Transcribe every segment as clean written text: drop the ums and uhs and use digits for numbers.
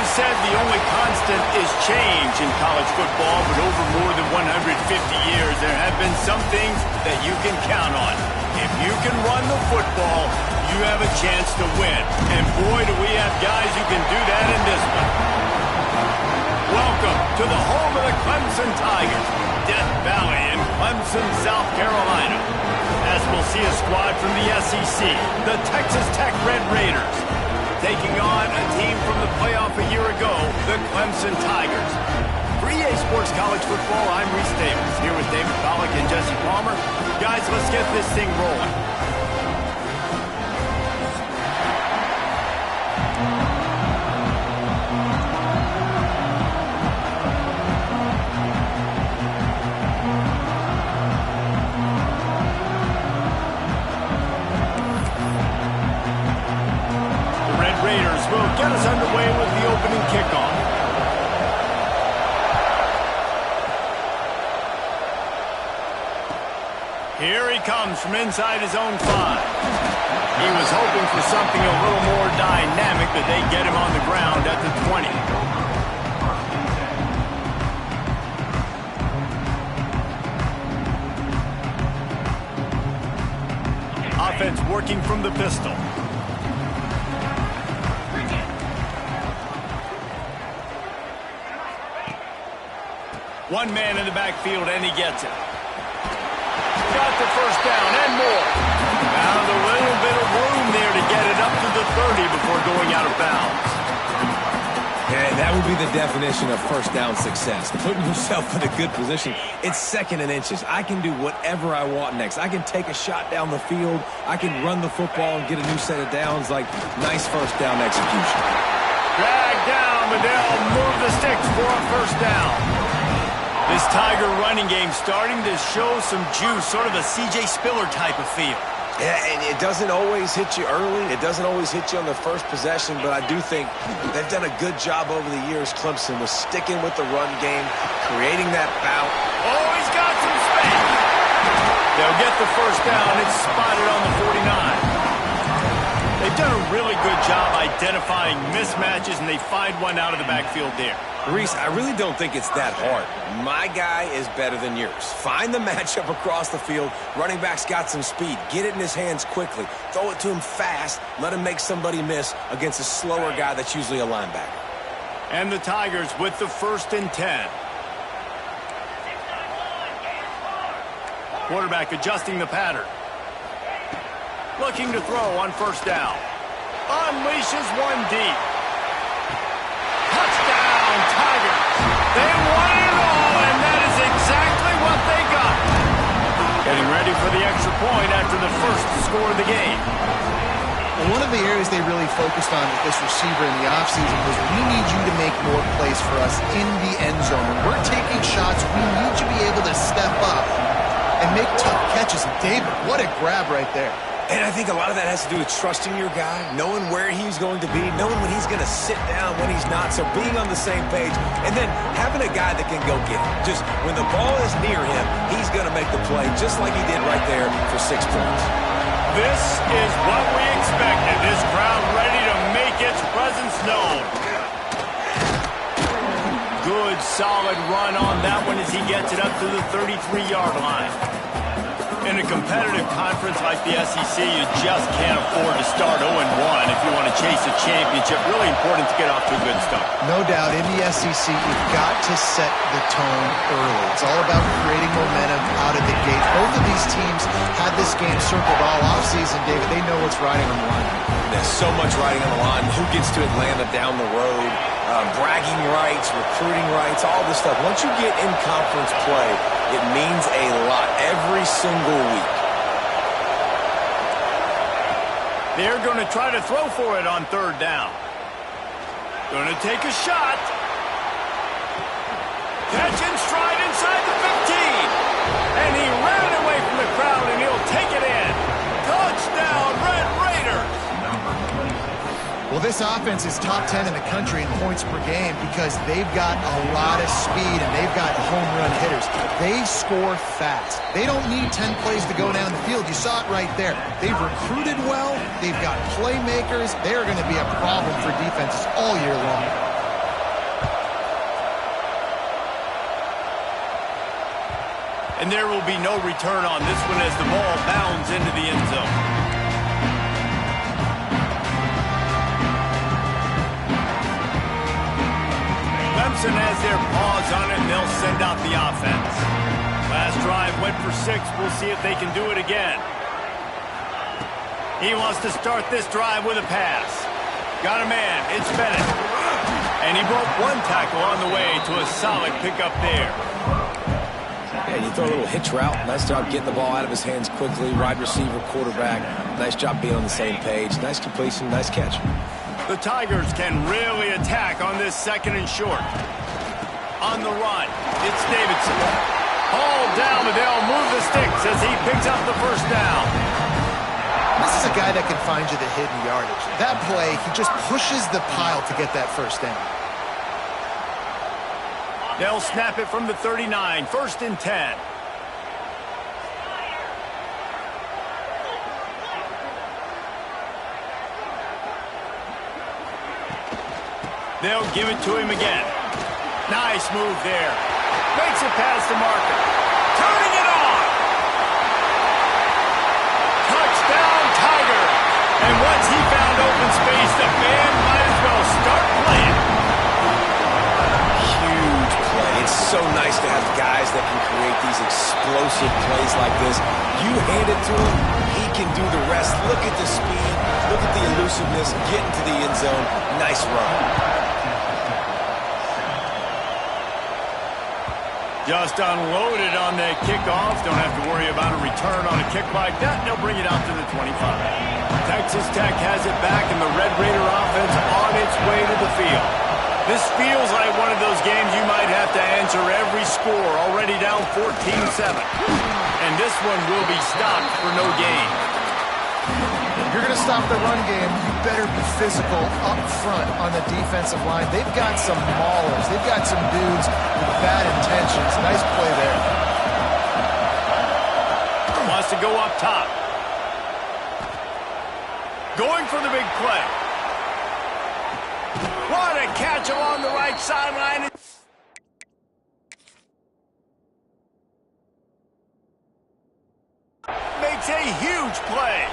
always said the only constant is change in college football, but over more than 150 years, there have been some things that you can count on. If you can run the football, you have a chance to win. And boy, do we have guys who can do that in this one. Welcome to the home of the Clemson Tigers, Death Valley in Clemson, South Carolina. As we'll see a squad from the SEC, the Texas Tech Red Raiders, taking on a team from the playoff a year ago, the Clemson Tigers. For EA Sports College Football, I'm Reese Davis, here with David Pollack and Jesse Palmer. Guys, let's get this thing rolling. Will get us underway with the opening kickoff. Here he comes from inside his own 5. He was hoping for something a little more dynamic, but they get him on the ground at the 20. Offense working from the pistol. One man in the backfield, and he gets it. Got the first down and more. Found a little bit of room there to get it up to the 30 before going out of bounds. Yeah, that would be the definition of first down success. Putting yourself in a good position. It's 2nd and inches. I can do whatever I want next. I can take a shot down the field. I can run the football and get a new set of downs. Like, nice first down execution. Drag down, but they'll move the sticks for a first down. This Tiger running game starting to show some juice, sort of a C.J. Spiller type of feel. Yeah, and it doesn't always hit you early. It doesn't always hit you on the first possession, but I do think they've done a good job over the years, Clemson, with sticking with the run game, creating that bout. Oh, he's got some space. They'll get the first down. It's spotted on the 49. They've done a really good job identifying mismatches, and they find one out of the backfield there. Reese, I really don't think it's that hard. My guy is better than yours. Find the matchup across the field. Running back's got some speed. Get it in his hands quickly. Throw it to him fast. Let him make somebody miss against a slower guy that's usually a linebacker. And the Tigers with the 1st and 10. Quarterback adjusting the pattern. Looking to throw on first down. Unleashes one deep. Touchdown, Tigers. They won it all, and that is exactly what they got. Getting ready for the extra point after the first score of the game. And one of the areas they really focused on with this receiver in the offseason was, we need you to make more plays for us in the end zone. When we're taking shots, we need you to be able to step up and make tough catches. And David, what a grab right there. And I think a lot of that has to do with trusting your guy, knowing where he's going to be, knowing when he's going to sit down, when he's not, so being on the same page, and then having a guy that can go get it. Just when the ball is near him, he's going to make the play, just like he did right there for 6 points. This is what we expected. This crowd ready to make its presence known. Good, solid run on that one as he gets it up to the 33-yard line. In a competitive conference like the SEC, you just can't afford to start 0-1 if you want to chase a championship. Really important to get off to a good start. No doubt, in the SEC, you've got to set the tone early. It's all about creating momentum out of the gate. Both of these teams had this game circled all offseason, David. They know what's riding on the line. There's so much riding on the line. Who gets to Atlanta down the road? Bragging rights, recruiting rights, all this stuff. Once you get in conference play, it means a lot every single week. They're going to try to throw for it on 3rd down. Going to take a shot. Catch and stride inside the 15. And he ran away from the crowd, and he'll take it in. Touchdown, Red Raiders. Well, this offense is top 10 in the country in points per game because they've got a lot of speed and they've got home run hitters. They score fast. They don't need 10 plays to go down the field. You saw it right there. They've recruited well. They've got playmakers. They're going to be a problem for defenses all year long. And there will be no return on this one as the ball bounds into the end zone. Clemson has their paws on it, and they'll send out the offense. Last drive went for 6. We'll see if they can do it again. He wants to start this drive with a pass. Got a man. It's Bennett. And he broke one tackle on the way to a solid pickup there. Yeah, you throw a little hitch route. Nice job getting the ball out of his hands quickly. Wide receiver, quarterback. Nice job being on the same page. Nice completion, nice catch. The Tigers can really attack on this 2nd and short. On the run, it's Davidson. Hauled down, but they'll move the sticks as he picks up the first down. This is a guy that can find you the hidden yardage. That play, he just pushes the pile to get that first down. They'll snap it from the 39, 1st and 10. They'll give it to him again. Nice move there. Makes it past the marker. Turning it on. Touchdown, Tiger. And once he found open space, the band might as well start playing. Huge play. It's so nice to have guys that can create these explosive plays like this. You hand it to him, he can do the rest. Look at the speed. Look at the elusiveness. Get into the end zone. Nice run. Just unloaded on that kickoff. Don't have to worry about a return on a kick like that. They'll bring it out to the 25. Texas Tech has it back, and the Red Raider offense on its way to the field. This feels like one of those games you might have to answer every score, already down 14-7. And this one will be stopped for no gain. You're going to stop the run game, you better be physical up front on the defensive line. They've got some maulers. They've got some dudes with bad intentions. Nice play there. Wants to go up top. Going for the big play. What a catch along the right sideline. Makes a huge play.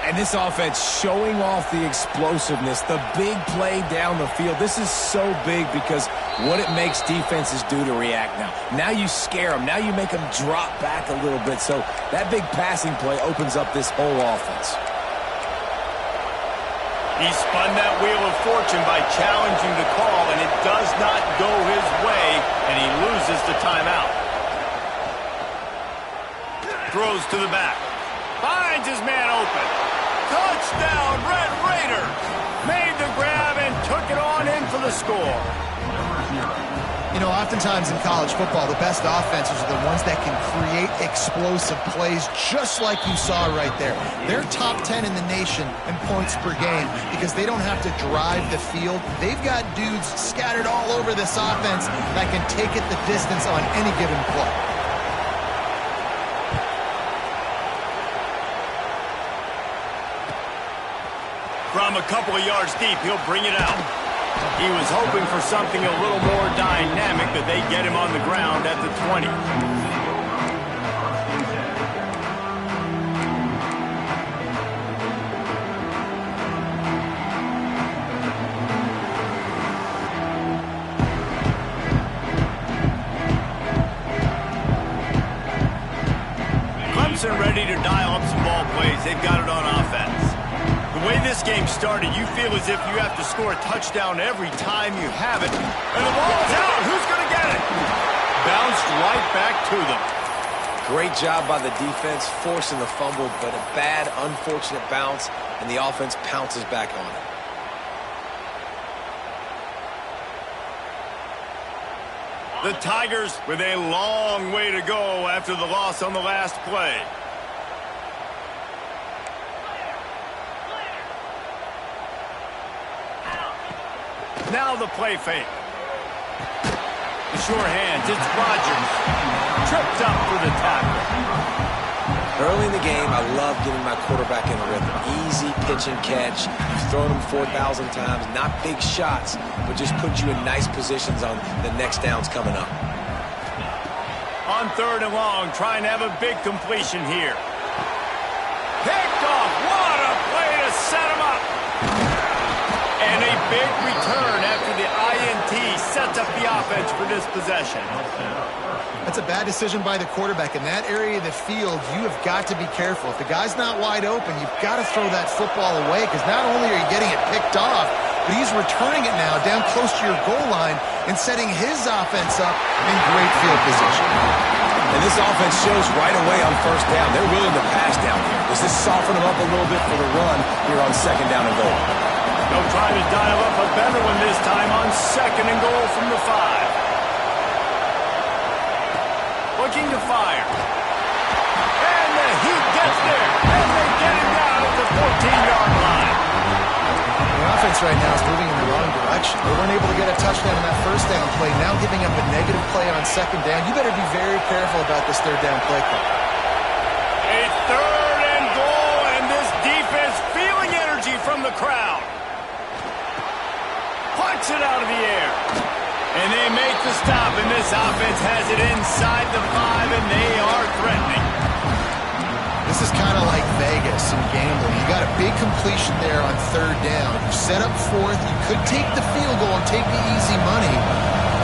And this offense showing off the explosiveness, the big play down the field. This is so big because what it makes defenses do to react now. Now you scare them. Now you make them drop back a little bit. So that big passing play opens up this whole offense. He spun that wheel of fortune by challenging the call, and it does not go his way, and he loses the timeout. Throws to the back. Finds his man open. Touchdown, Red Raiders! Made the grab and took it on in for the score. You know, oftentimes in college football, the best offenses are the ones that can create explosive plays just like you saw right there. They're top 10 in the nation in points per game because they don't have to drive the field. They've got dudes scattered all over this offense that can take it the distance on any given play. From a couple of yards deep, he'll bring it out. He was hoping for something a little more dynamic, but they get him on the ground at the 20. Clemson ready to dial up some ball plays. They've got it on offense. The way this game started, you feel as if you have to score a touchdown every time you have it. And the ball's out. Who's going to get it? Bounced right back to them. Great job by the defense, forcing the fumble, but a bad, unfortunate bounce, and the offense pounces back on it. The Tigers with a long way to go after the loss on the last play. Now the play fake. The sure hands, it's Rodgers. Tripped up for the tackle. Early in the game, I love getting my quarterback in a rhythm. Easy pitch and catch. You've thrown them 4,000 times. Not big shots, but just put you in nice positions on the next downs coming up. On 3rd and long, trying to have a big completion here. Picked off. What a play to set him up. And a big return after the INT sets up the offense for this possession. That's a bad decision by the quarterback. In that area of the field, you have got to be careful. If the guy's not wide open, you've got to throw that football away, because not only are you getting it picked off, but he's returning it now down close to your goal line and setting his offense up in great field position. And this offense shows right away on 1st down. They're willing to pass down here. Does this soften them up a little bit for the run here on 2nd down and goal? They'll try to dial up a better one this time on 2nd and goal from the 5. Looking to fire. And the Heat gets there. And they get him down at the 14-yard line. The offense right now is moving in the wrong direction. They weren't able to get a touchdown on that 1st down play. Now giving up a negative play on 2nd down. You better be very careful about this 3rd down play call. A 3rd and goal, and this defense feeling energy from the crowd. Punch it out of the air. And they make the stop, and this offense has it inside the 5, and they are threatening. This is kind of like Vegas in gambling. You got a big completion there on 3rd down. You set up 4th. You could take the field goal and take the easy money,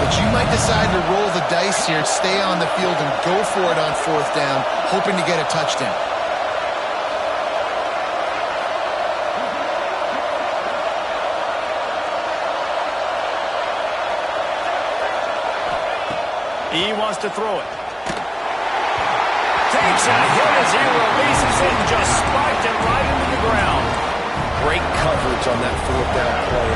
but you might decide to roll the dice here, stay on the field, and go for it on 4th down, hoping to get a touchdown. He wants to throw it. Takes a hit as he releases it and just spiked it right into the ground. Great coverage on that 4th down play.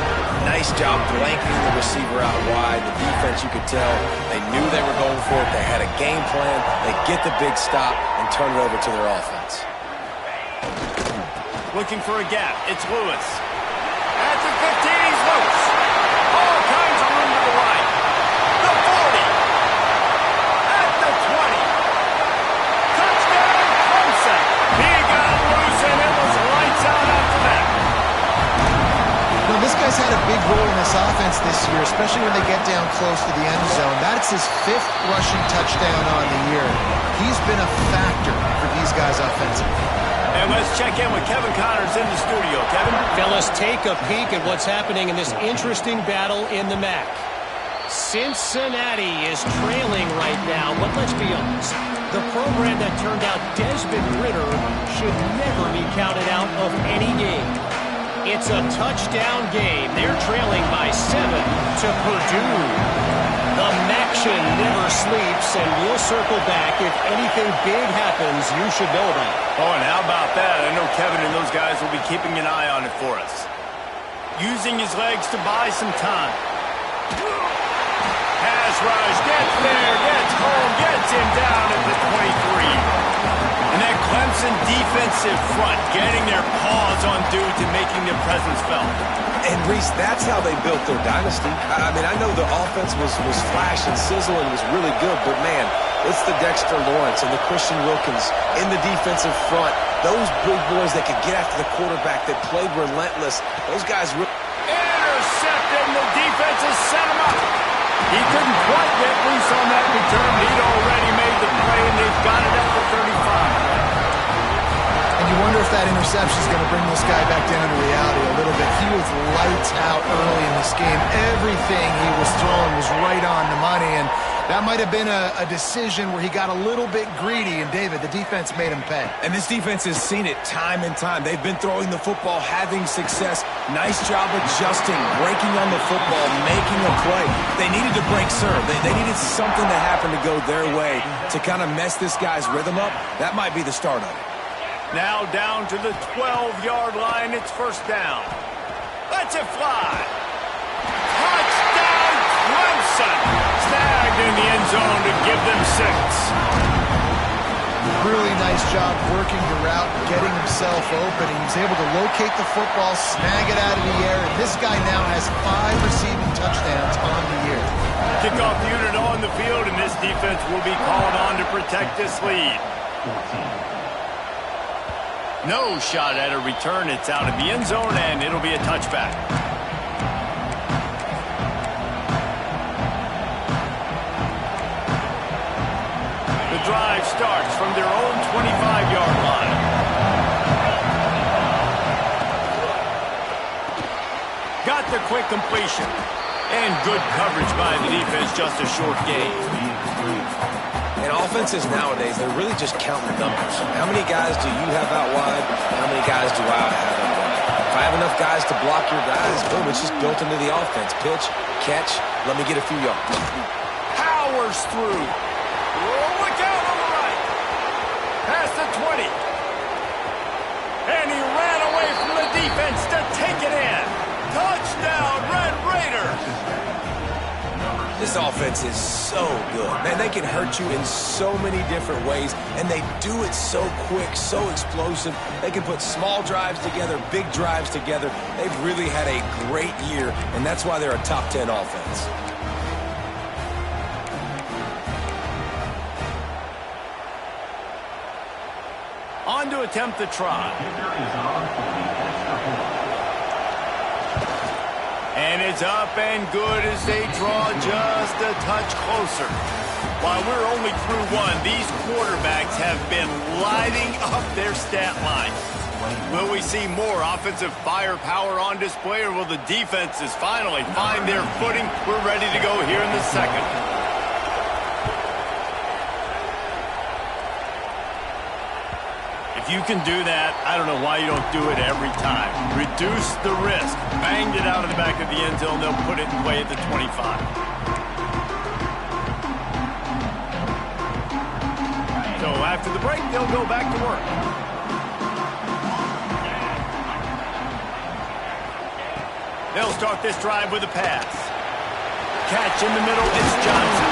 Nice job blanketing the receiver out wide. The defense, you could tell, they knew they were going for it. They had a game plan. They get the big stop and turn it over to their offense. Looking for a gap. It's Lewis. At the 15, he's loose. All kinds of room to the right. The 40. At the 20. Touchdown, Clemson. He got loose, and it was lights out after that. You know, this guy's had a big role in this offense this year, especially when they get down close to the end zone. That's his 5th rushing touchdown on the year. He's been a factor for these guys offensively. And let's check in with Kevin Connors in the studio. Kevin? Fellas, take a peek at what's happening in this interesting battle in the MAC. Cincinnati is trailing right now, but let's be honest. The program that turned out Desmond Ridder should never be counted out of any game. It's a touchdown game. They're trailing by 7 to Purdue. The MACtion never sleeps, and we'll circle back. If anything big happens, you should know about it. Oh, and how about that? I know Kevin and those guys will be keeping an eye on it for us. Using his legs to buy some time. Pass rush, gets there, gets home, gets him down at the 23. And that Clemson defensive front getting their paws on dudes and making their presence felt. And, Reese, that's how they built their dynasty. I mean, I know the offense was flash and sizzle and was really good, but, man, it's the Dexter Lawrence and the Christian Wilkins in the defensive front. Those big boys that could get after the quarterback, that played relentless. Those guys really... Intercepted, and the defense has set him up. He couldn't quite get loose on that return. He'd already made the play, and they've got it at the 35. And you wonder if that interception is going to bring this guy back down to reality a little bit. He was lights out early in this game. Everything he was throwing was right on the money, and that might have been a decision where he got a little bit greedy, and David, the defense made him pay. And this defense has seen it time and time. They've been throwing the football, having success. Nice job adjusting, breaking on the football, making a play. They needed to break serve. They needed something to happen to go their way to kind of mess this guy's rhythm up. That might be the start of it. Now down to the 12-yard line. It's 1st down. Lets it fly. Touchdown, Clemson. Snagged in the end zone to give them 6. Really nice job working the route, getting himself open. He was able to locate the football, snag it out of the air, and this guy now has 5 receiving touchdowns on the year. Kickoff unit on the field, and this defense will be called on to protect this lead. No shot at a return. It's out of the end zone, and it'll be a touchback. the drive starts from their own 25-yard line. Got the quick completion. And good coverage by the defense, just a short gain. And offenses nowadays, they're really just counting numbers. How many guys do you have out wide? How many guys do I have out wide? If I have enough guys to block your guys, boom, it's just built into the offense. Pitch, catch, let me get a few yards. Powers through. Oh, look out on the right. Past the 20. And he ran away from the defense to take it in. Touchdown, Red Raiders! This offense is so good. Man, they can hurt you in so many different ways, and they do it so quick, so explosive. They can put small drives together, big drives together. They've really had a great year, and that's why they're a top 10 offense. On to attempt the try. And it's up and good as they draw just a touch closer. While we're only through one, these quarterbacks have been lighting up their stat line. Will we see more offensive firepower on display, or will the defenses finally find their footing? We're ready to go here in the second. If you can do that, I don't know why you don't do it every time. Reduce the risk. Banged it out of the back of the end zone. They'll put it in play at the 25. So after the break, they'll go back to work. They'll start this drive with a pass. Catch in the middle, it's Johnson.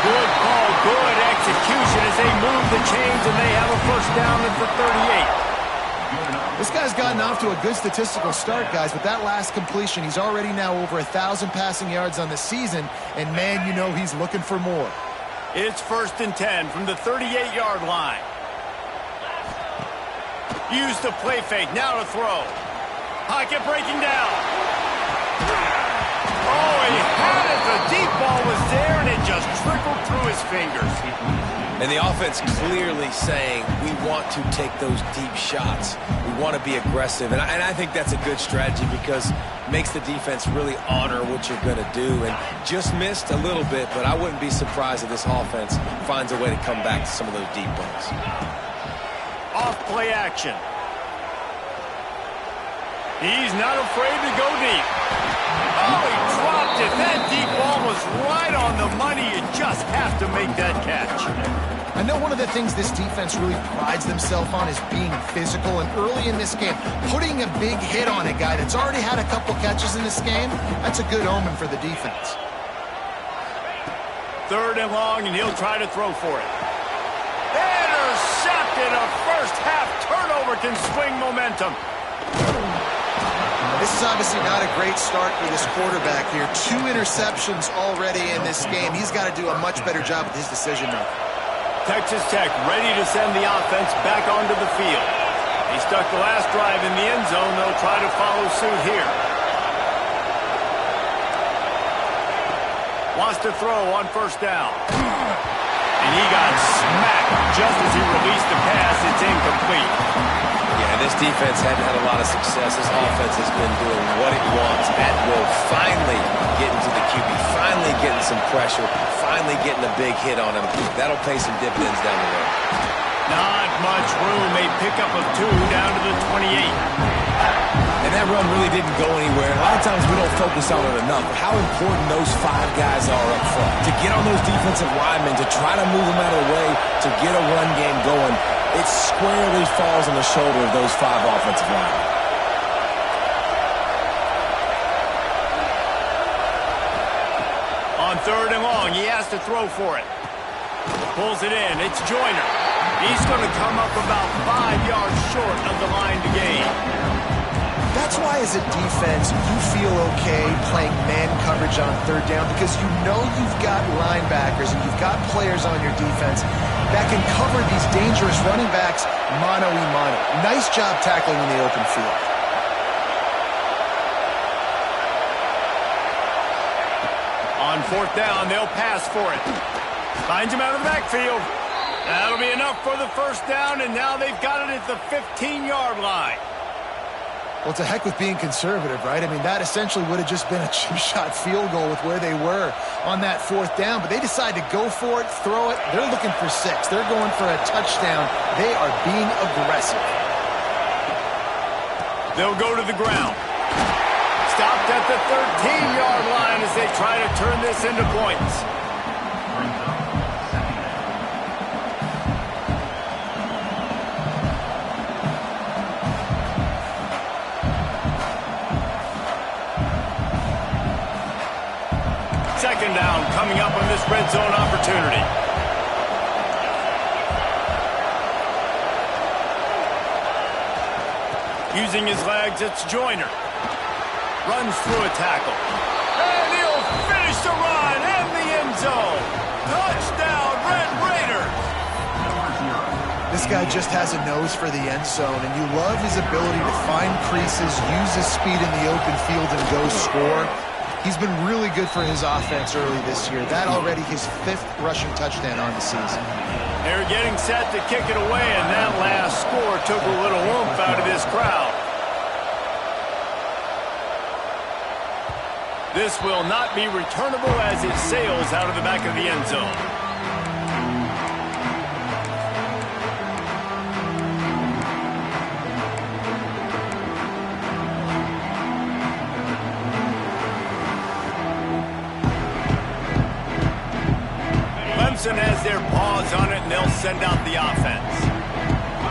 Good call, good execution as they move the chains, and they have a first down at the 38. This guy's gotten off to a good statistical start, guys. With that last completion, he's already now over 1,000 passing yards on the season, and man, you know he's looking for more. It's 1st and 10 from the 38-yard line. Use the play fake, now to throw. Pocket breaking down. Oh, he had it. The deep ball was there, and it just trickled through his fingers. And the offense clearly saying, we want to take those deep shots. We want to be aggressive. And I think that's a good strategy because it makes the defense really honor what you're going to do. And just missed a little bit, but I wouldn't be surprised if this offense finds a way to come back to some of those deep balls. Off play action. He's not afraid to go deep. Oh, he dropped it. That deep ball was right on the money. You just have to make that catch. I know one of the things this defense really prides themselves on is being physical, and early in this game, putting a big hit on a guy that's already had a couple catches in this game, that's a good omen for the defense. 3rd and long, and he'll try to throw for it. Intercepted. A first-half turnover can swing momentum. This is obviously not a great start for this quarterback here. 2 interceptions already in this game. He's got to do a much better job with his decision-making. Texas Tech ready to send the offense back onto the field. He stuck the last drive in the end zone. They'll try to follow suit here. Wants to throw on 1st down. And he got smacked just as he released the pass. It's incomplete. Yeah, this defense hadn't had a lot of success. This offense has been doing what it wants at will. Finally getting to the QB, finally getting some pressure, finally getting a big hit on him. That'll pay some dividends down the road. Not much room. A pickup of 2 down to the 28. And that run really didn't go anywhere. A lot of times we don't focus on it enough, but how important those 5 guys are up front. To get on those defensive linemen, to try to move them out of the way, to get a run game going, it squarely falls on the shoulder of those 5 offensive linemen. On 3rd and long, he has to throw for it. Pulls it in. It's Joyner. He's going to come up about 5 yards short of the line to gain. That's why as a defense, you feel okay playing man coverage on 3rd down because you know you've got linebackers and you've got players on your defense that can cover these dangerous running backs mano-a-mano. Nice job tackling in the open field. On 4th down, they'll pass for it. Finds him out of the backfield. That'll be enough for the first down, and now they've got it at the 15-yard line. Well, to heck with being conservative, right? I mean, that essentially would have just been a chip shot field goal with where they were on that fourth down, but they decide to go for it, throw it. They're looking for 6. They're going for a touchdown. They are being aggressive. They'll go to the ground. Stopped at the 13-yard line as they try to turn this into points. Second down coming up on this red zone opportunity. Using his legs, it's Joyner. Runs through a tackle. And he'll finish the run in the end zone. Touchdown, Red Raiders! This guy just has a nose for the end zone, and you love his ability to find creases, use his speed in the open field, and go score. He's been really good for his offense early this year. That already his 5th rushing touchdown on the season. They're getting set to kick it away, and that last score took a little oomph out of this crowd. This will not be returnable as it sails out of the back of the end zone. Clemson has their paws on it, and they'll send out the offense.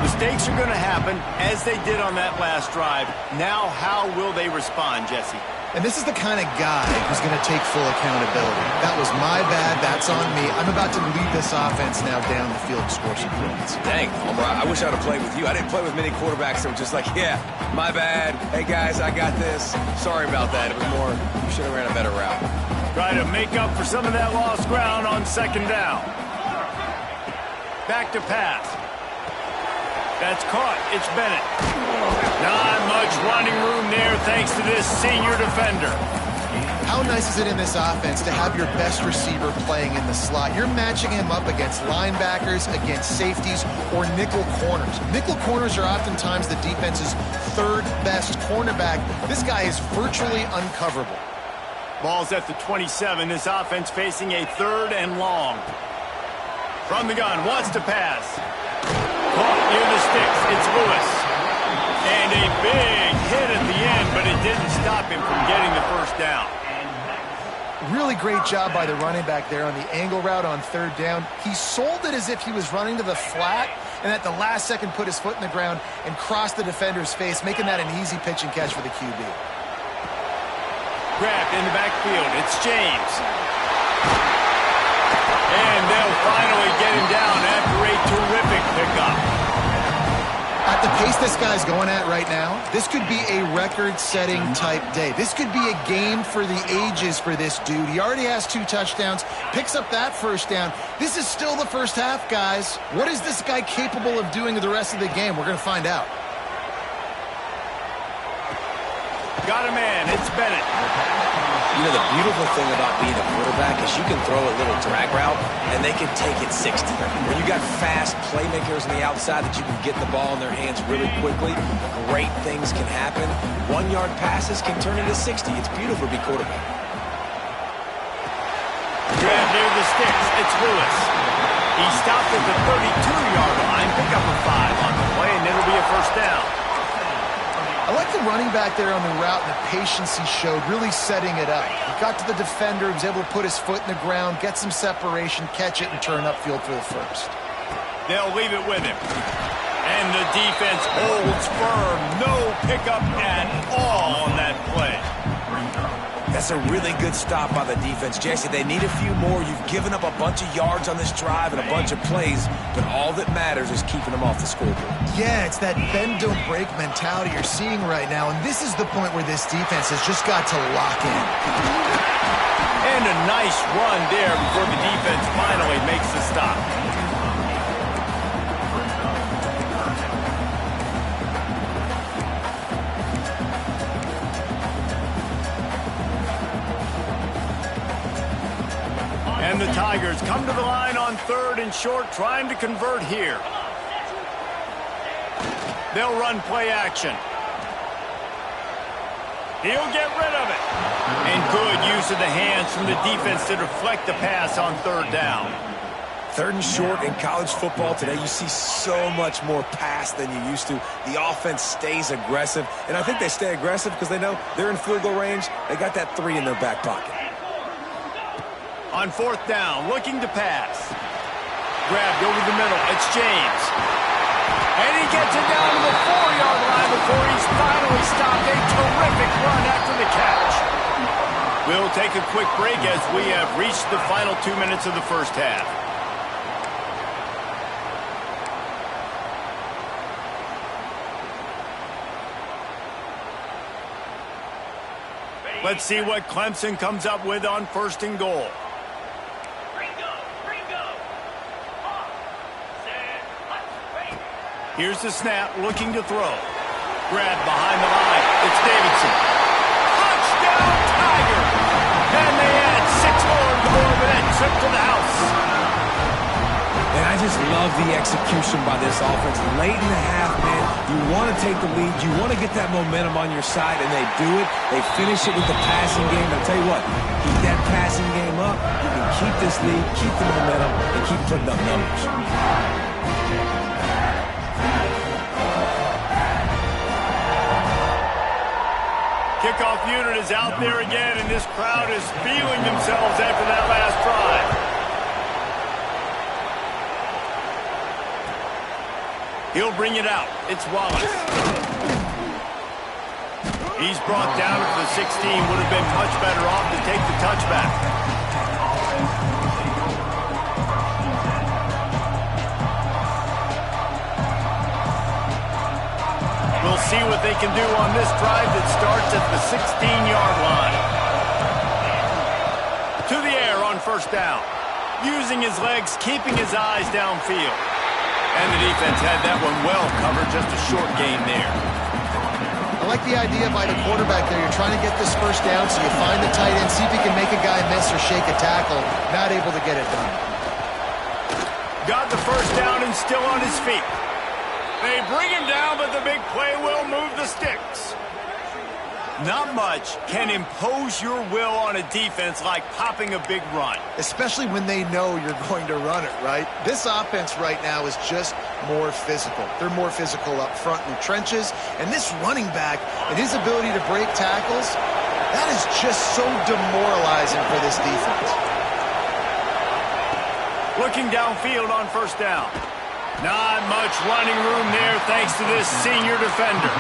Mistakes are going to happen, as they did on that last drive. Now, how will they respond, Jesse? And this is the kind of guy who's going to take full accountability. That was my bad. That's on me. I'm about to lead this offense now down the field and score some points. Dang, Homer, I wish I would have played with you. I didn't play with many quarterbacks that were just like, yeah, my bad. Hey, guys, I got this. Sorry about that. It was more, you should have ran a better route. Try to make up for some of that lost ground on second down. Back to pass. That's caught. It's Bennett. Not much running room there thanks to this senior defender. How nice is it in this offense to have your best receiver playing in the slot? You're matching him up against linebackers, against safeties, or nickel corners. Nickel corners are oftentimes the defense's 3rd best cornerback. This guy is virtually uncoverable. Ball's at the 27. This offense facing a 3rd and long. From the gun, wants to pass. Caught near the sticks. It's Lewis. And a big hit at the end, but it didn't stop him from getting the first down. Really great job by the running back there on the angle route on 3rd down. He sold it as if he was running to the flat, and at the last second put his foot in the ground and crossed the defender's face, making that an easy pitch and catch for the QB. Grabbed in the backfield. It's James. And they'll finally get him down after a terrific pickup. At the pace this guy's going at right now, this could be a record-setting type day. This could be a game for the ages for this dude. He already has 2 touchdowns, picks up that first down. This is still the first half, guys. What is this guy capable of doing the rest of the game? We're going to find out. Got a man. It's Bennett. You know, the beautiful thing about being a quarterback is you can throw a little drag route, and they can take it 60. When you got fast playmakers on the outside that you can get the ball in their hands really quickly, great things can happen. 1-yard passes can turn into 60. It's beautiful to be quarterback. Grab near the sticks. It's Lewis. He stopped at the 32-yard line. Pick up a 5 on the play, and it'll be a first down. I like the running back there on the route and the patience he showed, really setting it up. He got to the defender, he was able to put his foot in the ground, get some separation, catch it, and turn upfield for the first. They'll leave it with him. And the defense holds firm. No pickup at all on that play. That's a really good stop by the defense. Jesse, they need a few more. You've given up a bunch of yards on this drive and a bunch of plays, but all that matters is keeping them off the scoreboard. Yeah, it's that bend, don't break mentality you're seeing right now, and this is the point where this defense has just got to lock in. And a nice run there before the defense finally makes the stop. And the Tigers Raiders come to the line on 3rd and short, trying to convert here. They'll run play action. He'll get rid of it. And good use of the hands from the defense to deflect the pass on 3rd down. 3rd and short in college football today, you see so much more pass than you used to. The offense stays aggressive, and I think they stay aggressive because they know they're in field goal range. They got that 3 in their back pocket. On 4th down, looking to pass. Grabbed over the middle. It's James. And he gets it down to the 4-yard line before he's finally stopped. A terrific run after the catch. We'll take a quick break as we have reached the final 2 minutes of the first half. Let's see what Clemson comes up with on 1st and goal. Here's the snap, looking to throw. Grabbed behind the line. It's Davidson. Touchdown, Tiger! And they add 6 more to go with that trip to the house. And I just love the execution by this offense. Late in the half, man, you want to take the lead. You want to get that momentum on your side, and they do it. They finish it with the passing game. I'll tell you what, keep that passing game up. You can keep this lead, keep the momentum, and keep putting up numbers. Kickoff unit is out there again, and this crowd is feeling themselves after that last drive. He'll bring it out. It's Wallace. He's brought down at the 16. Would have been much better off to take the touchback. We'll see what they can do on this drive that starts at the 16-yard line. To the air on 1st down. Using his legs, keeping his eyes downfield. And the defense had that one well covered, just a short gain there. I like the idea by the quarterback there. You're trying to get this 1st down, so you find the tight end, see if he can make a guy miss or shake a tackle. Not able to get it done. Got the 1st down and still on his feet. They bring him down, but the big play will move the sticks. Not much can impose your will on a defense like popping a big run. Especially when they know you're going to run it, right? This offense right now is just more physical. They're more physical up front in the trenches. And this running back and his ability to break tackles, that is just so demoralizing for this defense. Looking downfield on 1st down. Not much running room there thanks to this senior defender.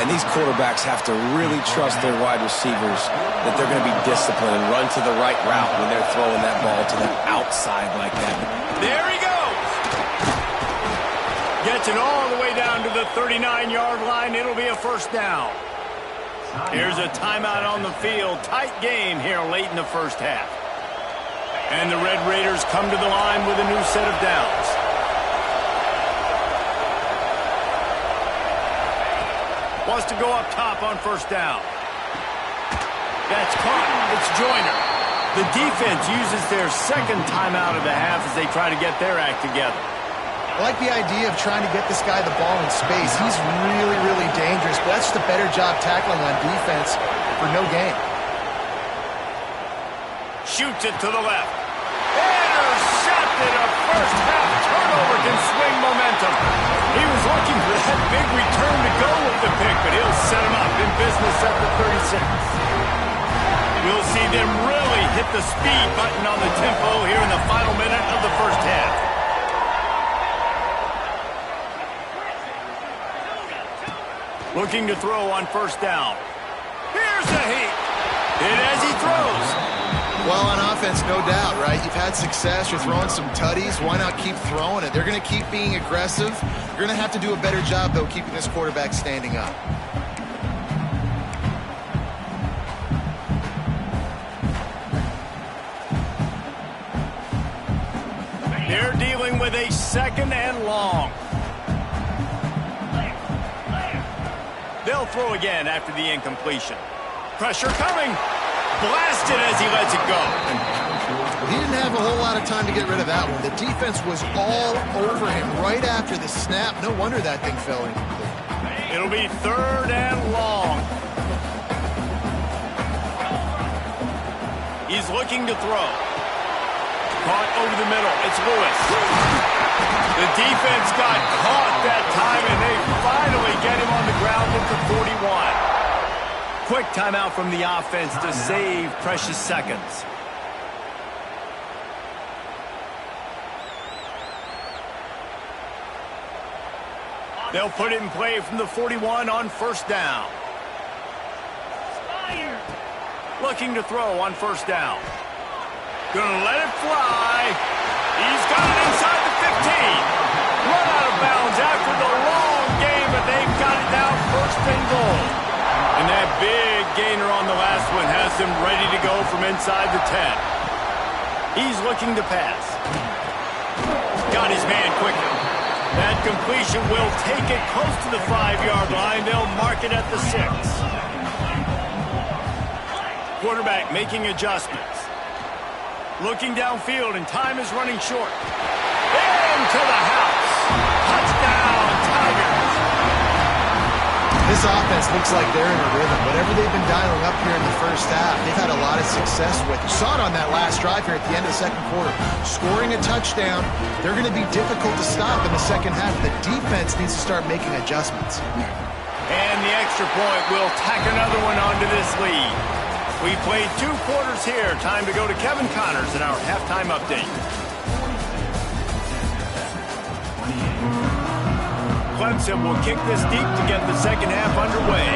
And these quarterbacks have to really trust their wide receivers that they're going to be disciplined and run to the right route when they're throwing that ball to the outside like that. There he goes. Gets it all the way down to the 39-yard line. It'll be a 1st down. Here's a timeout on the field. Tight game here late in the 1st half. And the Red Raiders come to the line with a new set of downs. Wants to go up top on 1st down. That's caught. It's Joyner. The defense uses their 2nd timeout of the half as they try to get their act together. I like the idea of trying to get this guy the ball in space. He's really, really dangerous, but that's just a better job tackling on defense for no gain. Shoots it to the left. Intercepted. A 1st half turnover can swing momentum. He was looking for that big return to go with the pick, but he'll set him up in business at the 36. We'll see them really hit the speed button on the tempo here in the final minute of the 1st half. Looking to throw on 1st down. Here's a heat. Hit as he throws. Well, on offense, no doubt, right? You've had success. You're throwing some tutties. Why not keep throwing it? They're going to keep being aggressive. You're going to have to do a better job, though, keeping this quarterback standing up. They're dealing with a 2nd and long. They'll throw again after the incompletion. Pressure coming. Blasted as he lets it go. He didn't have a whole lot of time to get rid of that one. The defense was all over him right after the snap. No wonder that thing fell incomplete. It'll be 3rd and long. He's looking to throw. Caught over the middle. It's Lewis. The defense got caught that time, and they finally get him on the ground at the 41. Quick timeout from the offense to save precious seconds. They'll put it in play from the 41 on 1st down. Looking to throw on 1st down. Gonna let it fly. He's got it inside the 15. Run out of bounds after the long game, but they've got it down 1st and goal. And that big gainer on the last one has him ready to go from inside the 10. He's looking to pass. Got his man quickly. That completion will take it close to the 5-yard line. They'll mark it at the 6. Quarterback making adjustments. Looking downfield, and time is running short. Into the house. Touchdown, Tigers. This offense looks like they're in a rhythm. Whatever they've been dialing up here in the first half, they've had a lot of success with. You saw it on that last drive here at the end of the 2nd quarter. Scoring a touchdown, they're going to be difficult to stop in the 2nd half. The defense needs to start making adjustments. And the extra point will tack another one onto this lead. We played 2 quarters here. Time to go to Kevin Connors in our halftime update. Clemson will kick this deep to get the 2nd half underway.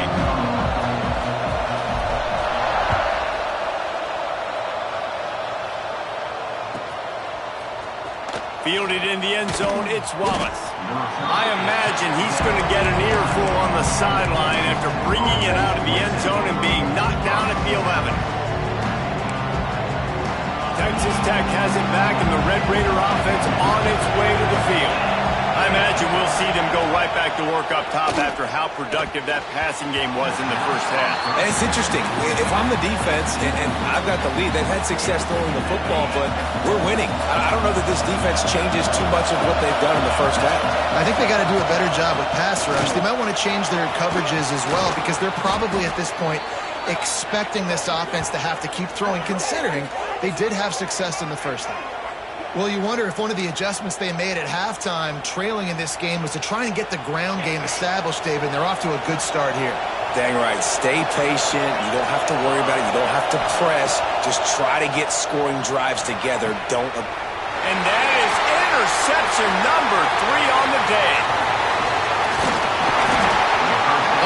Fielded in the end zone, it's Wallace. I imagine he's going to get an earful on the sideline after bringing it out of the end zone and being knocked down at the 11. Texas Tech has it back, and the Red Raider offense on its way to the field. I imagine we'll see them go right back to work up top after how productive that passing game was in the first half. And it's interesting. If I'm the defense and I've got the lead, they've had success throwing the football, but we're winning. I don't know that this defense changes too much of what they've done in the first half. I think they got to do a better job with pass rush. They might want to change their coverages as well, because they're probably at this point expecting this offense to have to keep throwing, considering they did have success in the first half. Well, you wonder if one of the adjustments they made at halftime, trailing in this game, was to try and get the ground game established, David, and they're off to a good start here. Dang right. Stay patient. You don't have to worry about it. You don't have to press. Just try to get scoring drives together. Don't. And that is interception number 3 on the day.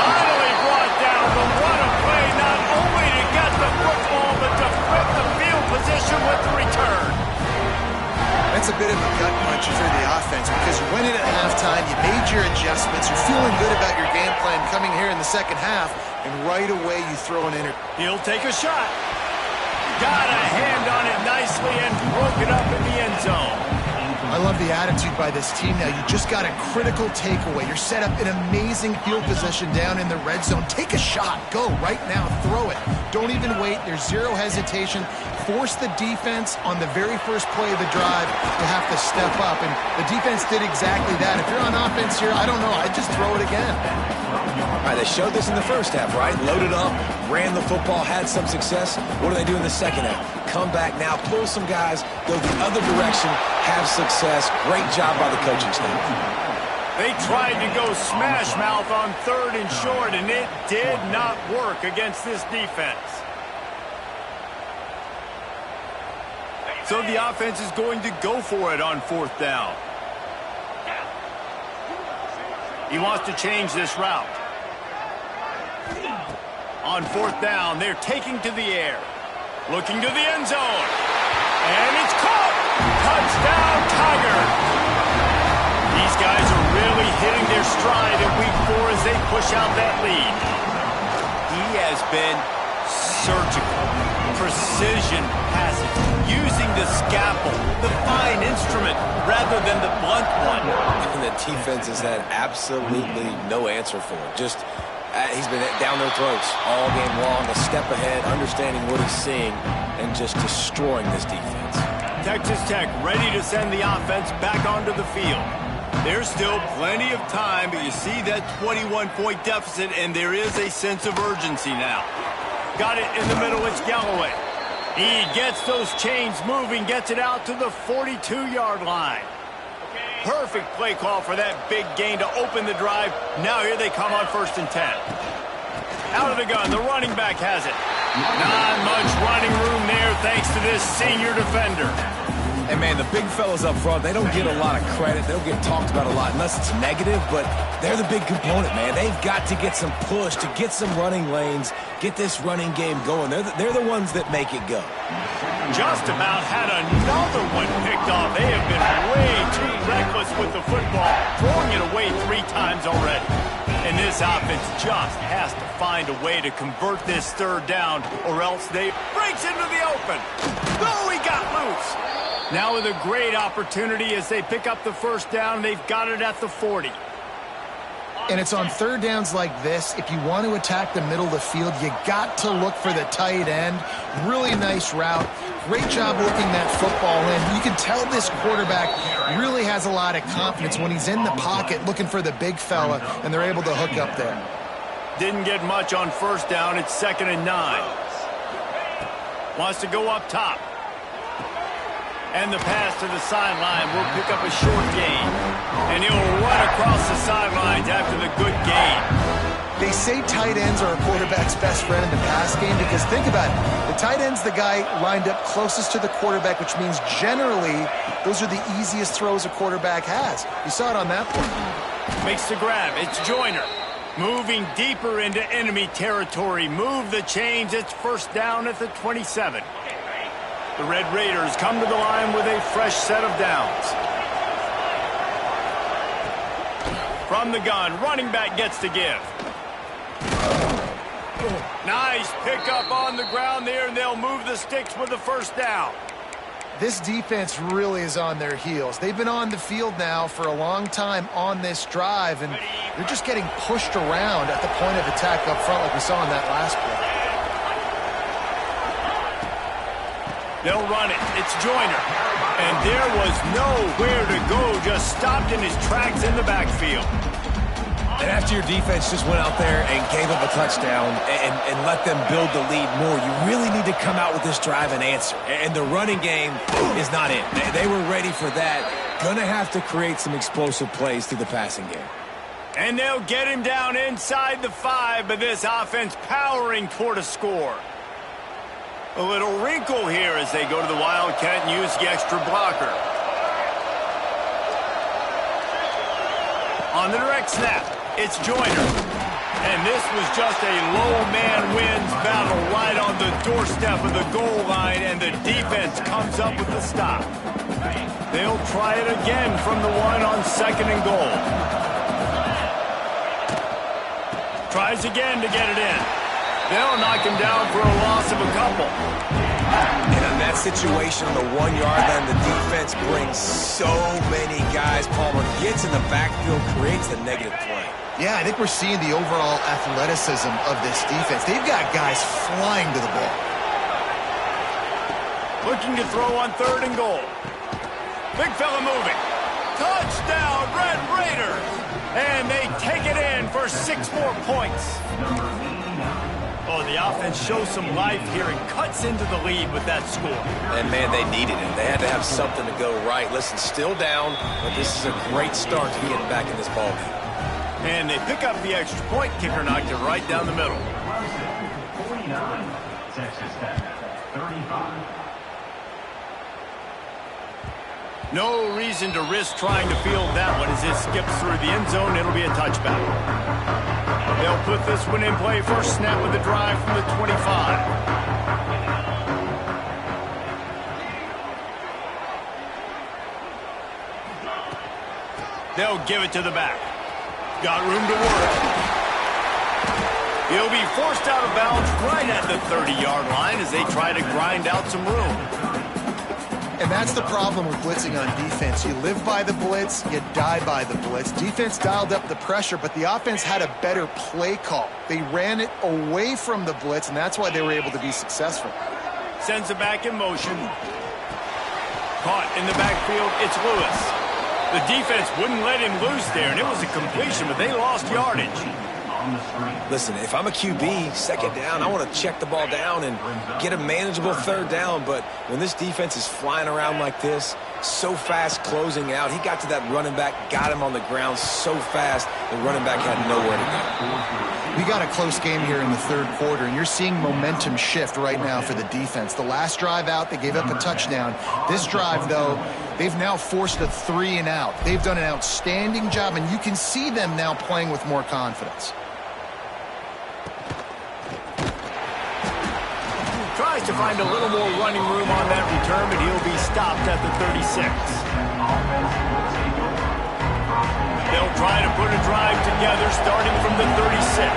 Finally brought down, but what a play, not only to get the football, but to flip the field position with the return. That's a bit of a gut punch for the offense, because you went in at halftime, you made your adjustments, you're feeling good about your game plan coming here in the 2nd half, and right away you throw an He'll take a shot. Got a hand on it nicely and broke it up in the end zone. I love the attitude by this team now. You just got a critical takeaway. You're set up in amazing field position down in the red zone. Take a shot. Go right now. Throw it. Don't even wait. There's zero hesitation. Force the defense on the very first play of the drive to have to step up. And the defense did exactly that. If you're on offense here, I don't know. I'd just throw it again. All right, they showed this in the first half, right? Loaded up, ran the football, had some success. What do they do in the 2nd half? Come back now, pull some guys, go the other direction, have success. Great job by the coaching staff. They tried to go smash mouth on 3rd and short, and it did not work against this defense. So the offense is going to go for it on 4th down. He wants to change this route. On 4th down, they're taking to the air. Looking to the end zone. And it's caught! Touchdown, Tigers! These guys are really hitting their stride in week 4 as they push out that lead. He has been surgical. Precision passes. Using the scalpel, the fine instrument, rather than the blunt one. And the defense has had absolutely no answer for it. Just, he's been down their throats all game long, a step ahead, understanding what he's seeing, and just destroying this defense. Texas Tech ready to send the offense back onto the field. There's still plenty of time, but you see that 21-point deficit, and there is a sense of urgency now. Got it in the middle, it's Galloway. He gets those chains moving, gets it out to the 42-yard line. Perfect play call for that big gain to open the drive. Now here they come on 1st and 10. Out of the gun, the running back has it. Not much running room there thanks to this senior defender. Hey, man, the big fellas up front, they don't get a lot of credit. They don't get talked about a lot unless it's negative, but they're the big component, man. They've got to get some push, to get some running lanes, get this running game going. They're the ones that make it go. Just about had another one picked off. They have been way too reckless with the football, throwing it away 3 times already. And this offense just has to find a way to convert this 3rd down, or else they breaks into the open. Oh, he got loose. Now with a great opportunity as they pick up the 1st down, they've got it at the 40. And it's on 3rd downs like this. If you want to attack the middle of the field, you got to look for the tight end. Really nice route. Great job looking that football in. You can tell this quarterback really has a lot of confidence when he's in the pocket looking for the big fella, and they're able to hook up there. Didn't get much on 1st down. It's 2nd and 9. Wants to go up top. And the pass to the sideline will pick up a short gain. And he'll run across the sidelines after the good gain. They say tight ends are a quarterback's best friend in the pass game because think about it. The tight end's the guy lined up closest to the quarterback, which means generally those are the easiest throws a quarterback has. You saw it on that play. Makes the grab. It's Joyner. Moving deeper into enemy territory. Move the chains. It's 1st down at the 27. The Red Raiders come to the line with a fresh set of downs. From the gun, running back gets to give. Nice pickup on the ground there, and they'll move the sticks with the 1st down. This defense really is on their heels. They've been on the field now for a long time on this drive, and they're just getting pushed around at the point of attack up front like we saw in that last play. They'll run it. It's Joyner. And there was nowhere to go. Just stopped in his tracks in the backfield. And after your defense just went out there and gave up a touchdown and let them build the lead more, you really need to come out with this drive and answer. And the running game is not it. They were ready for that. Gonna have to create some explosive plays through the passing game. And they'll get him down inside the 5, but this offense powering toward a score. A little wrinkle here as they go to the Wildcat and use the extra blocker. On the direct snap, it's Joyner. And this was just a low man wins battle right on the doorstep of the goal line, and the defense comes up with the stop. They'll try it again from the 1 on 2nd and goal. Tries again to get it in. They'll knock him down for a loss of a couple. And in that situation, on the 1-yard line, the defense brings so many guys. Palmer gets in the backfield, creates the negative play. Yeah, I think we're seeing the overall athleticism of this defense. They've got guys flying to the ball. Looking to throw on 3rd and goal. Big fella moving. Touchdown, Red Raiders! And they take it in for 6 more points. Oh, the offense shows some life here and cuts into the lead with that score. And, man, they needed it. They had to have something to go right. Listen, still down, but this is a great start to getting back in this ballgame. And they pick up the extra point. Kicker knocked it right down the middle. 49, Texas Tech, 35. No reason to risk trying to field that one as it skips through the end zone. It'll be a touchback. They'll put this one in play. First snap of the drive from the 25. They'll give it to the back. Got room to work. He'll be forced out of bounds right at the 30-yard line as they try to grind out some room. And that's the problem with blitzing on defense. You live by the blitz, you die by the blitz. Defense dialed up the pressure, but the offense had a better play call. They ran it away from the blitz, and that's why they were able to be successful. Sends it back in motion. Caught in the backfield, it's Lewis. The defense wouldn't let him loose there, and it was a completion, but they lost yardage. Listen, if I'm a QB, second down, I want to check the ball down and get a manageable third down. But when this defense is flying around like this, so fast closing out, he got to that running back, got him on the ground so fast, the running back had nowhere to go. We got a close game here in the third quarter, and you're seeing momentum shift right now for the defense. The last drive out, they gave up a touchdown. This drive, though, they've now forced a 3-and-out. They've done an outstanding job, and you can see them now playing with more confidence. Tries to find a little more running room on that return, but he'll be stopped at the 36. They'll try to put a drive together starting from the 36.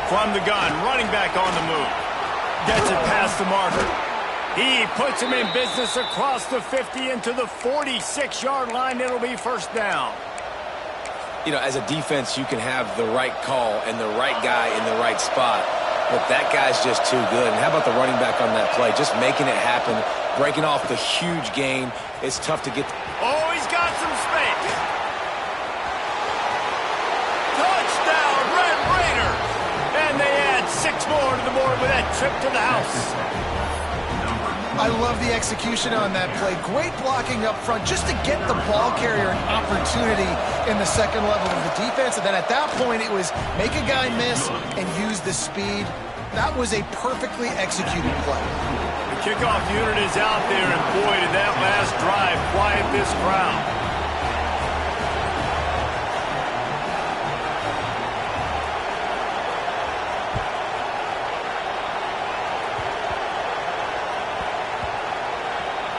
From the gun, running back on the move. Gets it past the marker. He puts him in business across the 50 into the 46-yard line. It'll be first down. You know, as a defense, you can have the right call and the right guy in the right spot. But that guy's just too good. And how about the running back on that play? Just making it happen, breaking off the huge gain. It's tough to get. Oh, he's got some space. Touchdown, Red Raiders. And they add 6 more to the board with that trip to the house. I love the execution on that play. Great blocking up front just to get the ball carrier an opportunity in the second level of the defense. And then at that point, it was make a guy miss and use the speed. That was a perfectly executed play. The kickoff unit is out there, and boy, did that last drive quiet this crowd.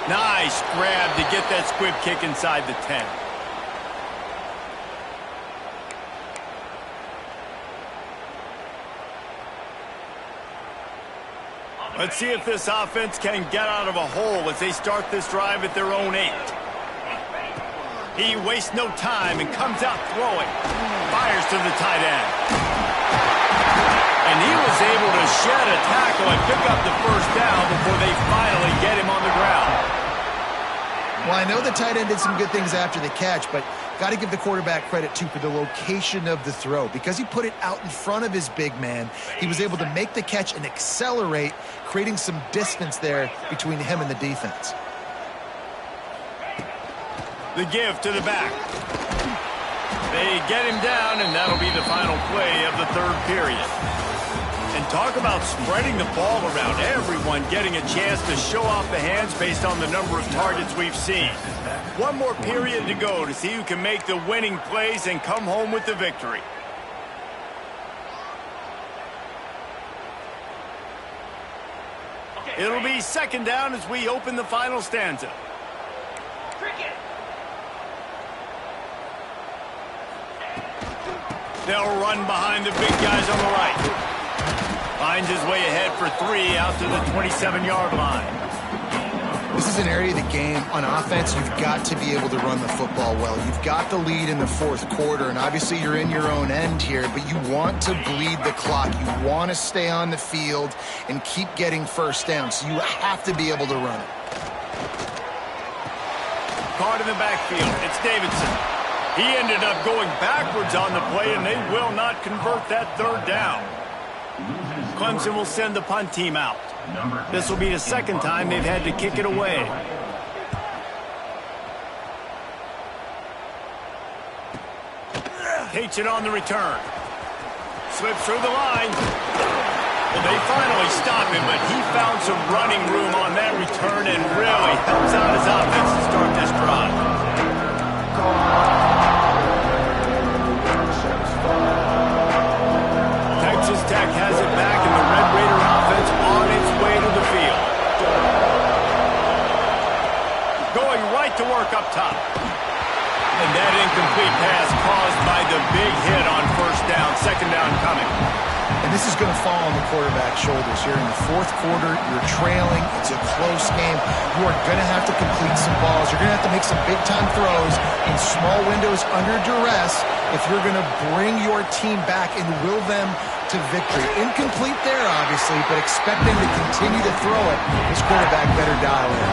Nice grab to get that squib kick inside the 10. Let's see if this offense can get out of a hole as they start this drive at their own 8. He wastes no time and comes out throwing. Fires to the tight end. And he was able to shed a tackle and pick up the first down before they finally get him on the ground. Well, I know the tight end did some good things after the catch, but got to give the quarterback credit, too, for the location of the throw. Because he put it out in front of his big man, he was able to make the catch and accelerate, creating some distance there between him and the defense. The give to the back. They get him down, and that'll be the final play of the third period. And talk about spreading the ball around, everyone getting a chance to show off the hands based on the number of targets we've seen. One more period to go to see who can make the winning plays and come home with the victory. It'll be second down as we open the final stanza. They'll run behind the big guys on the right. Finds his way ahead for 3 out to the 27-yard line. This is an area of the game. On offense, you've got to be able to run the football well. You've got the lead in the fourth quarter, and obviously you're in your own end here, but you want to bleed the clock. You want to stay on the field and keep getting first down, so you have to be able to run it. Caught in the backfield. It's Davidson. He ended up going backwards on the play, and they will not convert that third down. Clemson will send the punt team out. This will be the second time they've had to kick it away. Takes it on the return. Slips through the line. Well, they finally stop him, but he found some running room on that return and really helps out his offense to start this drive. Texas Tech has it back, and the Red Raider offense on its way to the field. Going right to work up top. And that incomplete pass caused by the big hit on first down. Second down coming. And this is going to fall on the quarterback's shoulders here in the fourth quarter. You're trailing. It's a close game. You are going to have to complete some balls. You're going to have to make some big-time throws in small windows under duress if you're going to bring your team back and will them to victory. Incomplete there, obviously, but expect them to continue to throw it. This quarterback better dial in.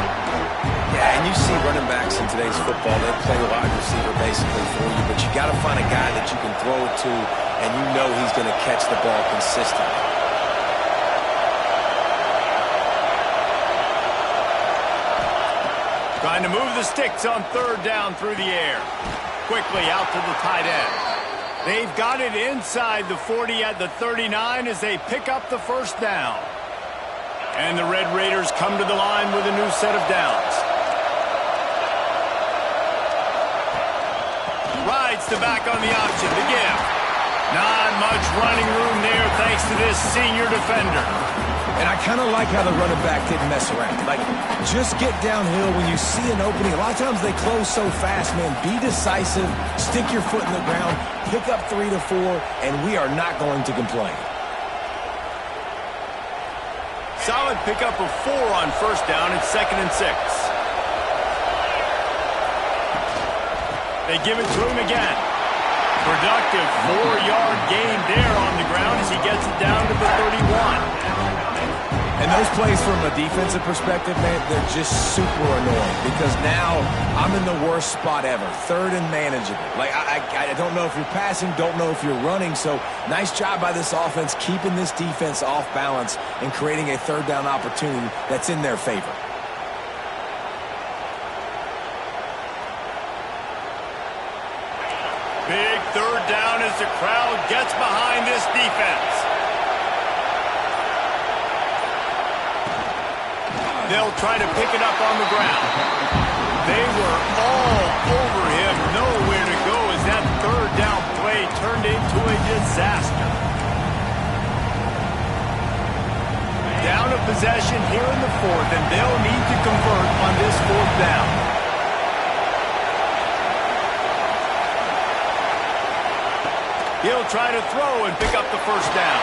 Yeah, and you see running backs in today's football, they play wide receiver basically for you, but you got to find a guy that you can throw it to, and you know he's going to catch the ball consistently. Trying to move the sticks on third down through the air. Quickly out to the tight end. They've got it inside the 40 at the 39 as they pick up the first down. And the Red Raiders come to the line with a new set of downs. Rides the back on the option, the give. Not much running room there thanks to this senior defender. And I kind of like how the running back didn't mess around. Like, just get downhill when you see an opening. A lot of times they close so fast, man. Be decisive, stick your foot in the ground, pick up 3 to 4, and we are not going to complain. Solid pickup of 4 on first down. It's 2nd and 6. They give it to him again. Productive 4-yard gain there on the ground as he gets it down to the 31. And those plays from a defensive perspective, man, they're just super annoying because now I'm in the worst spot ever, 3rd and manageable. Like, I don't know if you're passing, don't know if you're running, so nice job by this offense keeping this defense off balance and creating a 3rd down opportunity that's in their favor. Big 3rd down as the crowd gets behind this defense. They'll try to pick it up on the ground. They were all over him, nowhere to go as that 3rd down play turned into a disaster. Down a possession here in the 4th, and they'll need to convert on this 4th down. He'll try to throw and pick up the first down.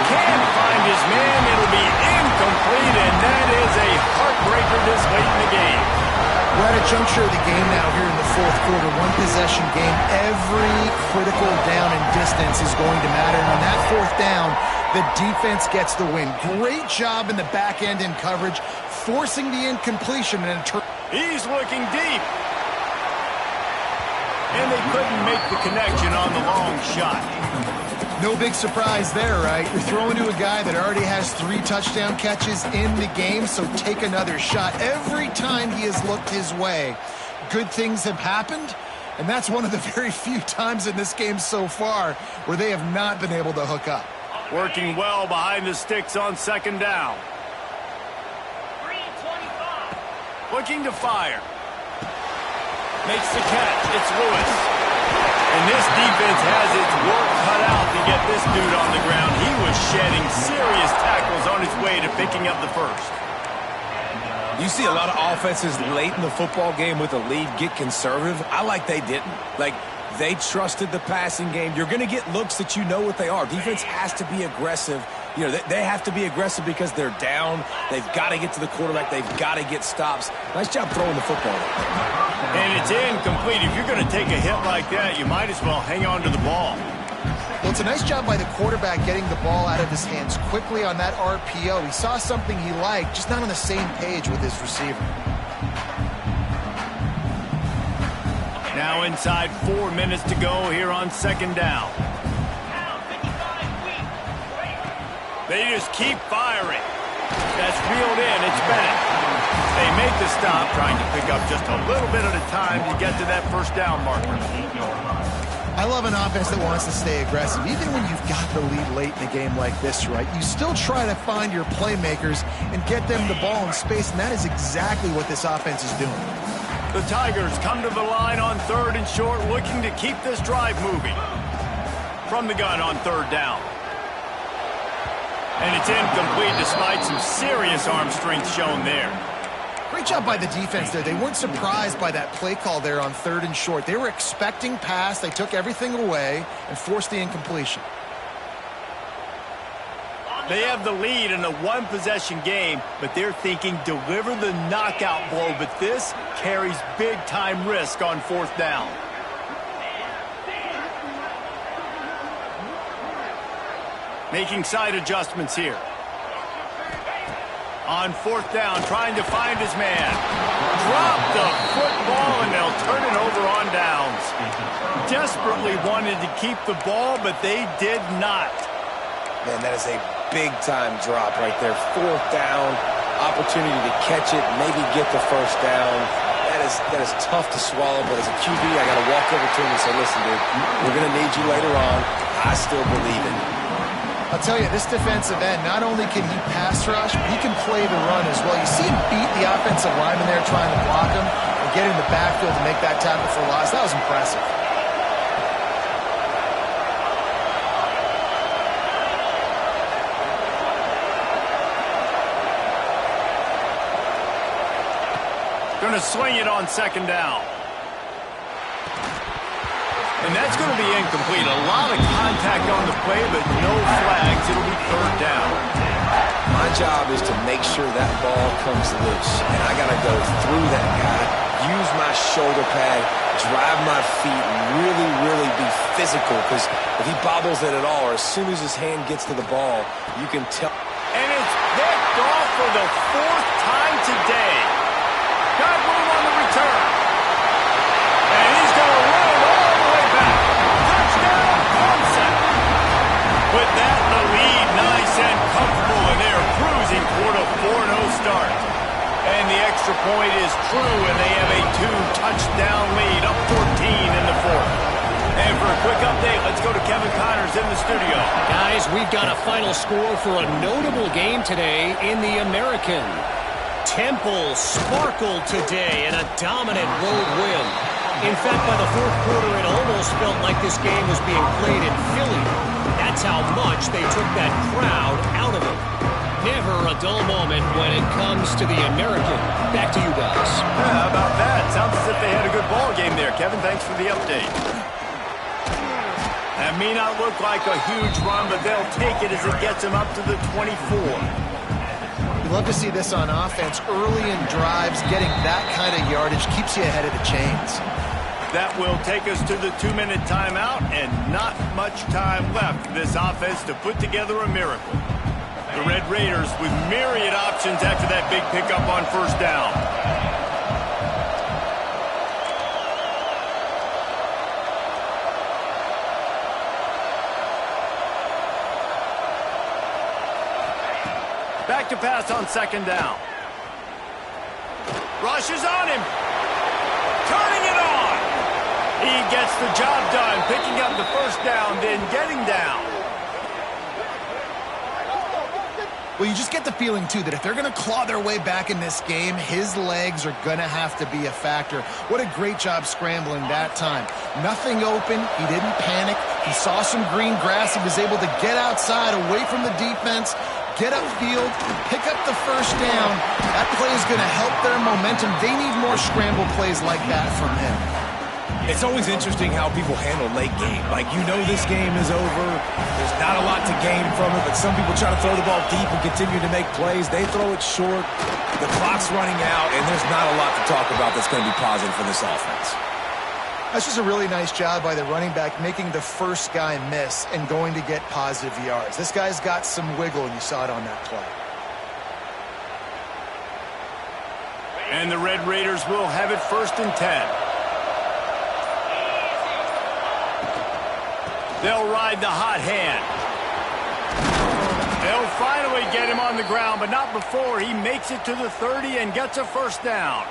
Can't find his man. It'll be incomplete, and that is a heartbreaker this late in the game. We're at a juncture of the game now here in the 4th quarter. One possession game. Every critical down and distance is going to matter. And on that 4th down, the defense gets the win. Great job in the back end in coverage, forcing the incompletion. And he's looking deep. And they couldn't make the connection on the long shot. No big surprise there, right? You're throwing to a guy that already has 3 touchdown catches in the game, so take another shot. Every time he has looked his way, good things have happened, and that's one of the very few times in this game so far where they have not been able to hook up. Working well behind the sticks on 2nd down. Looking to fire. Makes the catch. It's Lewis. And this defense has its work cut out to get this dude on the ground. He was shedding serious tackles on his way to picking up the first. You see a lot of offenses late in the football game with a lead get conservative. I like they didn't. Like, they trusted the passing game. You're going to get looks that you know what they are. Defense has to be aggressive. You know, they have to be aggressive because they're down. They've got to get to the quarterback. They've got to get stops. Nice job throwing the football. And it's incomplete. If you're going to take a hit like that, you might as well hang on to the ball. Well, it's a nice job by the quarterback getting the ball out of his hands quickly on that RPO. He saw something he liked, just not on the same page with his receiver. Now inside 4 minutes to go here on 2nd down. They just keep firing. That's reeled in. It's Bennett. They make the stop, trying to pick up just a little bit at a time to get to that first down marker. I love an offense that wants to stay aggressive. Even when you've got the lead late in a game like this, right, you still try to find your playmakers and get them the ball in space, and that is exactly what this offense is doing. The Tigers come to the line on 3rd and short, looking to keep this drive moving. From the gun on 3rd down. And it's incomplete despite some serious arm strength shown there. Great job by the defense there. They weren't surprised by that play call there on 3rd and short. They were expecting pass. They took everything away and forced the incompletion. They have the lead in a 1-possession game, but they're thinking deliver the knockout blow, but this carries big-time risk on 4th down. Making side adjustments here. On fourth down, trying to find his man. Drop the football, and they'll turn it over on downs. Desperately wanted to keep the ball, but they did not. Man, that is a big-time drop right there. Fourth down, opportunity to catch it, maybe get the first down. That is tough to swallow, but as a QB, I got to walk over to him and say, listen, dude, we're going to need you later on. I still believe in you. I'll tell you, this defensive end, not only can he pass rush, but he can play the run as well. You see him beat the offensive lineman there trying to block him and get in the backfield to make that tackle for loss. That was impressive. Going to swing it on second down. And that's going to be incomplete. A lot of contact on the play, but no flags. It'll be third down. My job is to make sure that ball comes loose, and I got to go through that guy, use my shoulder pad, drive my feet, and really be physical, because if he bobbles it at all, or as soon as his hand gets to the ball, you can tell. And it's picked off for the fourth time today. Got room on the return. And he's going to run it all the way back. Touchdown, Clemson. Put that in the lead, nice and comfortable, and they're cruising toward a 4-0 start. And the extra point is true, and they have a 2-touchdown lead, up 14 in the fourth. And for a quick update, let's go to Kevin Connors in the studio. Guys, we've got a final score for a notable game today in the American. Temple sparkled today in a dominant road win. In fact, by the fourth quarter, it almost felt like this game was being played in Philly. That's how much they took that crowd out of it. Never a dull moment when it comes to the American. Back to you guys. Yeah, how about that? Sounds as if they had a good ball game there. Kevin, thanks for the update. That may not look like a huge run, but they'll take it as it gets them up to the 24. Love to see this on offense. Early in drives, getting that kind of yardage keeps you ahead of the chains. That will take us to the 2-minute timeout, and not much time left for this offense to put together a miracle. The Red Raiders with myriad options after that big pickup on first down. Back to pass on second down. Rushes on him. Turning it on. He gets the job done, picking up the first down, then getting down. Well, you just get the feeling, too, that if they're going to claw their way back in this game, his legs are going to have to be a factor. What a great job scrambling that time. Nothing open. He didn't panic. He saw some green grass. He was able to get outside, away from the defense, get upfield, pick up the first down. That play is going to help their momentum. They need more scramble plays like that from him. It's always interesting how people handle late game. Like, you know this game is over. There's not a lot to gain from it, but some people try to throw the ball deep and continue to make plays. They throw it short. The clock's running out, and there's not a lot to talk about that's going to be positive for this offense. That's just a really nice job by the running back, making the first guy miss and going to get positive yards. This guy's got some wiggle, and you saw it on that play. And the Red Raiders will have it 1st and 10. They'll ride the hot hand. They'll finally get him on the ground, but not before he makes it to the 30 and gets a first down.